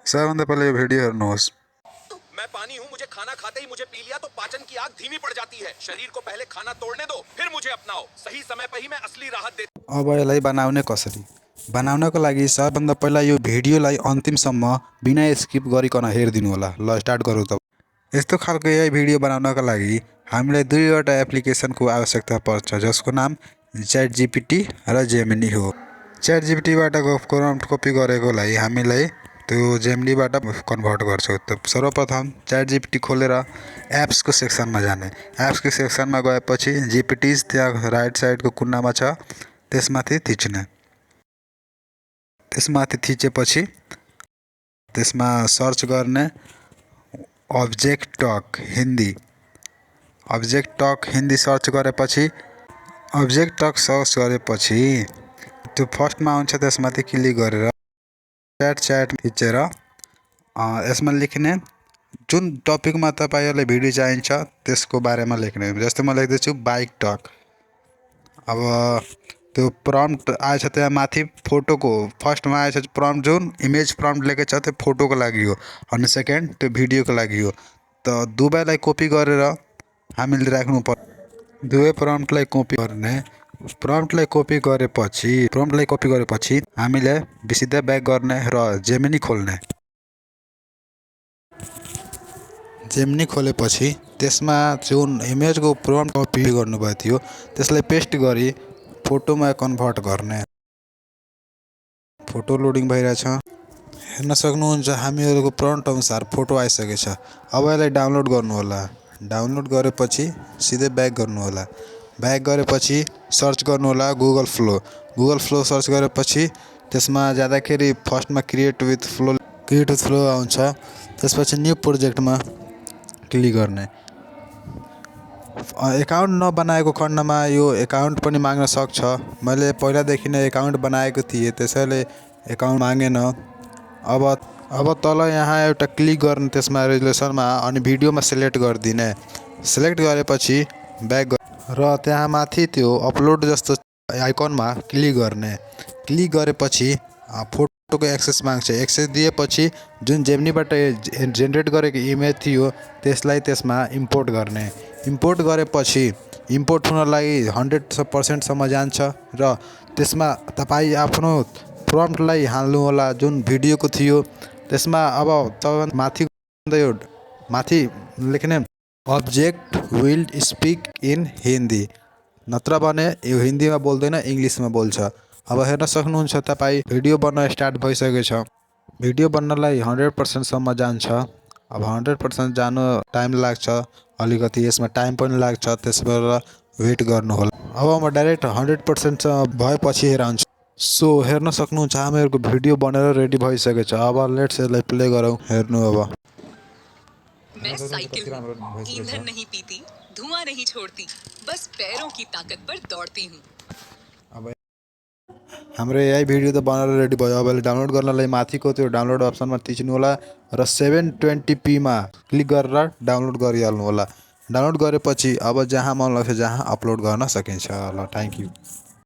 सबभन्दा पहिले यो भिडियो हेर्नुहोस्। मैं पानी हूँ, मुझे खाना खाते ही मुझे पी लिया तो पाचन की आग धीमी पड़ जाती है। शरीर को पहले खाना तोड़ने दो, फिर मुझे अपनाओ। सही समय पर ही मैं असली राहत देता। अब यसलाई बनाउने कसरी? बनाउनको लागि सबभन्दा पहिला यो भिडियोलाई अन्तिमसम्म बिना स्किप गरिकन हेरिदिनु होला। ल स्टार्ट गरौँ त। यस्तो खालको यही भिडियो बनाउनका लागि हामीलाई दुईवटा एप्लिकेसनको आवश्यकता पर्छ, जसको नाम ChatGPT र जेमिनी हो। ChatGPTबाट प्रम्प्ट कपी गरेकोलाई हामीलाई त्यो जेमिनीबाट कन्भर्ट गर्छौँ। त सर्वप्रथम ChatGPT खोलेर एप्सको सेक्सनमा जाने। एप्सको सेक्सनमा गएपछि जीपीटीज त्यहाँ राइट साइडको कुनामा छ, त्यसमाथि थिच्ने। त्यसमाथि थिचेपछि त्यसमा सर्च गर्ने object talk Hindi. Object talk Hindi search गरेपछि त्यो फर्स्टमा आउँछ, त्यसमाथि क्लिक गरेर च्याट थिचेर यसमा लेख्ने जुन टपिकमा तपाईँहरूलाई भिडियो चाहिन्छ त्यसको बारेमा लेख्ने। जस्तै म लेख्दैछु बाइक टक। अब त्यो प्रम्प्ट आएछ, त्यहाँ माथि फोटोको फर्स्टमा आएछ प्रम्प्ट, जुन इमेज प्रम्प्ट लेखेको छ त्यो फोटोको लागि हो, अनि सेकेन्ड त्यो भिडियोको लागि हो। त दुवैलाई कपी गरेर हामीले राख्नु पर्छ। दुवै प्रम्प्टलाई कपी गर्ने। प्रम्प्टलाई कपी गरेपछि हामीले सिधा ब्याक गर्ने र जेमिनी खोल्ने। जेमिनी खोलेपछि त्यसमा जुन इमेजको प्रम्प्ट कपी गर्नुभएको थियो त्यसलाई पेस्ट गरी फोटोमा कन्भर्ट गर्ने। फोटो लोडिङ भइरहेछ, हेर्न सक्नुहुन्छ। हामीहरूको प्रम्प्ट अनुसार फोटो आइसकेको छ। अब यसलाई डाउनलोड गर्नु होला। डाउनलोड गरेपछि सिधै ब्याक गर्नु होला। ब्याक गरेपछि सर्च गर्नु होला गुगल फ्लो सर्च गरेपछि त्यसमा जाँदाखेरि फर्स्टमा क्रिएट विथ फ्लो आउँछ। त्यसपछि न्यू प्रोजेक्टमा क्लिक गर्ने। एकाउन्ट नबनाएको खण्डमा यो एकाउन्ट पनि माग्न सक्छ। मैले पहिलादेखि नै एकाउन्ट बनाएको थिएँ, त्यसैले एकाउन्ट मागेन। अब तल यहाँ एउटा क्लिक गर्ने, त्यसमा रेजुलेसनमा, अनि भिडियोमा सेलेक्ट गरिदिने। सेलेक्ट गरेपछि ब्याक र त्यहाँ माथि त्यो अपलोड जस्तो आइकनमा क्लिक गर्ने। क्लिक गरेपछि फोटोको एक्सेस माग्छ। एक्सेस दिएपछि जुन जेमिनीबाट जेनेरेट गरेको इमेज थियो त्यसलाई त्यसमा इम्पोर्ट गर्ने। इम्पोर्ट गरेपछि इम्पोर्ट हुनलाई 100% जान्छ र त्यसमा तपाईँ आफ्नो प्रम्प्टलाई हाल्नु होला जुन भिडियोको थियो त्यसमा। अब तपाईँ माथि लेख्ने object will speak in Hindi, नत्र भने यो हिन्दीमा बोल्दैन, इङ्ग्लिसमा बोल्छ। अब हेर्न सक्नुहुन्छ तपाईँ भिडियो बन्न स्टार्ट भइसकेको छ। भिडियो बन्नलाई 100%सम्म जान्छ। अब 100% जानु टाइम लाग्छ अलिकति, यसमा टाइम पनि लाग्छ, त्यसबाट वेट गर्नु होला। अब म डाइरेक्ट 100% भएपछि हेर आउँछु। सो हेर्न सक्नुहुन्छ हामीहरूको भिडियो बनेर रेडी भइसकेको छ। अब लेट्स यसलाई प्ले गरौँ, हेर्नु। अब मैं साइकिल हूँ, ईंधन नहीं पीती, धुआं नहीं छोड़ती, बस पैरों की ताकत पर दौड़ती हूँ। अब हाम्रो यही भिडियो त बनाएर रेडी भयो। अब डाउनलोड गर्नलाई माथिको त्यो डाउनलोड अप्सनमा थिच्नु होला र 720p मा क्लिक गरेर डाउनलोड गरिहाल्नु होला। डाउनलोड गरेपछि अब जहाँ मन लाग्छ जहाँ अपलोड गर्न सकिन्छ। ल, थ्याङ्क यू।